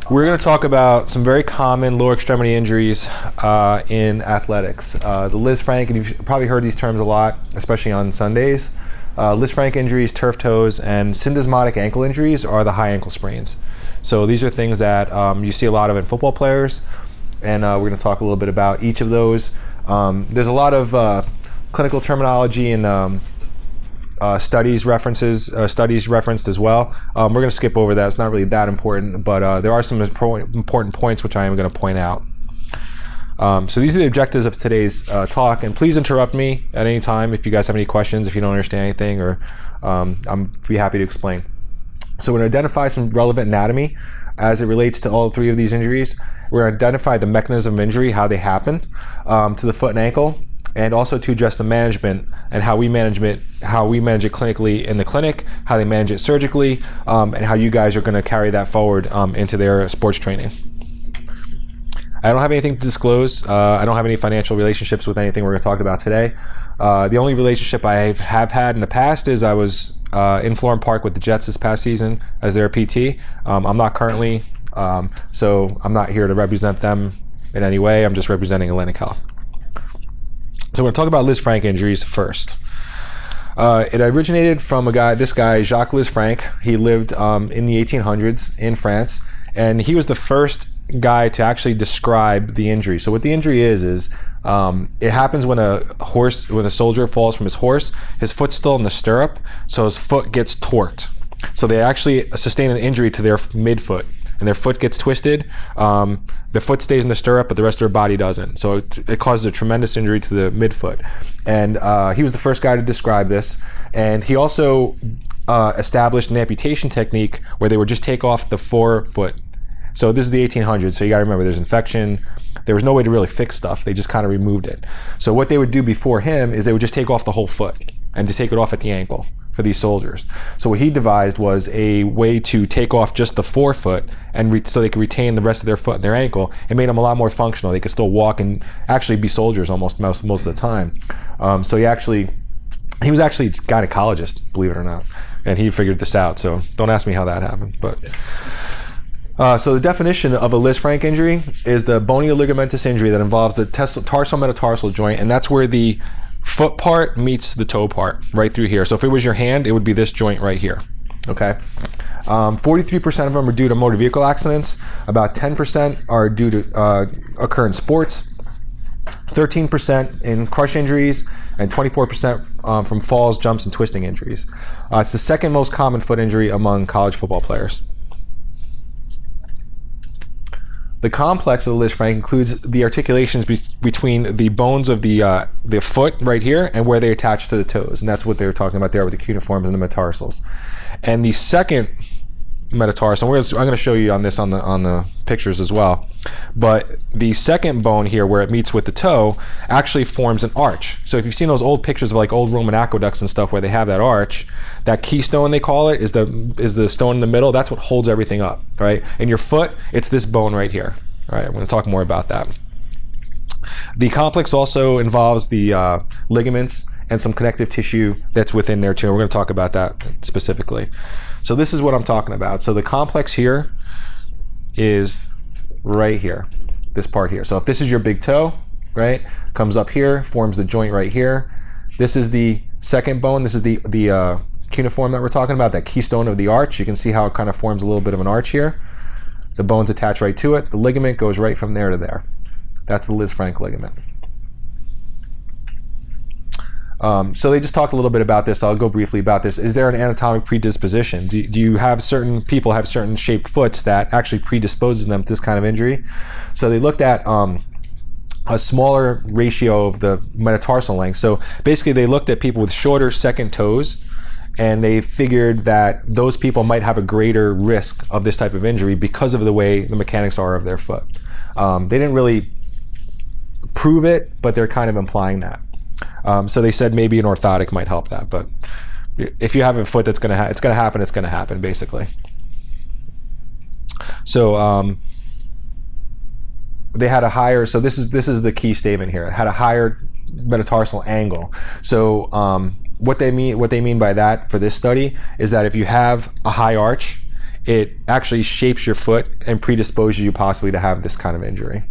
We're going to talk about some very common lower extremity injuries in athletics. The Lisfranc, and you've probably heard these terms a lot, especially on Sundays. Lisfranc injuries, turf toes, and syndesmotic ankle injuries are the high ankle sprains. So these are things that you see a lot of in football players, and we're going to talk a little bit about each of those. There's a lot of clinical terminology and studies referenced as well. We're going to skip over that. It's not really that important, but there are some important points which I am going to point out. So these are the objectives of today's talk, and please interrupt me at any time if you guys have any questions, if you don't understand anything, or I'm be happy to explain. So we're going to identify some relevant anatomy as it relates to all three of these injuries. We're going to identify the mechanism of injury, how they happen to the foot and ankle, and also to address the management and how we manage it clinically in the clinic, how they manage it surgically, and how you guys are going to carry that forward into their sports training. I don't have anything to disclose. I don't have any financial relationships with anything we're going to talk about today. The only relationship I have had in the past is I was in Florham Park with the Jets this past season as their PT. I'm not currently, so I'm not here to represent them in any way. I'm just representing Atlantic Health. So we're going to talk about Lisfranc injuries first. It originated from this guy, Jacques Lisfranc. He lived in the 1800s in France, and he was the first guy to actually describe the injury. So what the injury is it happens when a soldier falls from his horse, his foot's still in the stirrup, so his foot gets torqued. So they actually sustain an injury to their midfoot, and their foot gets twisted. Their foot stays in the stirrup, but the rest of their body doesn't. So it causes a tremendous injury to the midfoot. And he was the first guy to describe this. And he also established an amputation technique where they would just take off the forefoot. So this is the 1800s, so you gotta remember there's infection. There was no way to really fix stuff. They just kind of removed it. So what they would do before him is they would just take off the whole foot and just take it off at the ankle for these soldiers. So what he devised was a way to take off just the forefoot and so they could retain the rest of their foot and their ankle. It made them a lot more functional. They could still walk and actually be soldiers most of the time. So he was actually a gynecologist, believe it or not, and he figured this out. So don't ask me how that happened, but. So the definition of a Lisfranc injury is the bonioligamentous injury that involves the tarsal metatarsal joint, and that's where the foot part meets the toe part, right through here. So if it was your hand, it would be this joint right here, okay? 43% of them are due to motor vehicle accidents, about 10% are due to occur in sports, 13% in crush injuries, and 24% from falls, jumps, and twisting injuries. It's the second most common foot injury among college football players. The complex of the Lisfranc includes the articulations between the bones of the foot right here and where they attach to the toes, and that's what they were talking about there with the cuneiforms and the metatarsals. And the second metatarsal, I'm going to show you on this on the pictures as well, but the second bone here where it meets with the toe actually forms an arch. So if you've seen those old pictures of like old Roman aqueducts and stuff where they have that arch, that keystone they call it is the stone in the middle. That's what holds everything up, right? In your foot, it's this bone right here. All right, I'm going to talk more about that. The complex also involves the ligaments and some connective tissue that's within there too. We're going to talk about that specifically. So this is what I'm talking about. So the complex here is right here, this part here. So if this is your big toe, right, comes up here, forms the joint right here. This is the second bone. This is the cuneiform that we're talking about, that keystone of the arch. You can see how it kind of forms a little bit of an arch here. The bones attach right to it. The ligament goes right from there to there. That's the Lisfranc ligament. So they just talked a little bit about this. I'll go briefly about this. Is there an anatomic predisposition? Do you have certain people have certain shaped foots that actually predisposes them to this kind of injury? So they looked at a smaller ratio of the metatarsal length. So basically they looked at people with shorter second toes, and they figured that those people might have a greater risk of this type of injury because of the way the mechanics are of their foot. They didn't really prove it, but they're kind of implying that. So they said maybe an orthotic might help that, but if you have a foot that's it's going to happen, basically. So they had a higher, so this is the key statement here, it had a higher metatarsal angle. So what they mean by that for this study is that if you have a high arch, it actually shapes your foot and predisposes you possibly to have this kind of injury.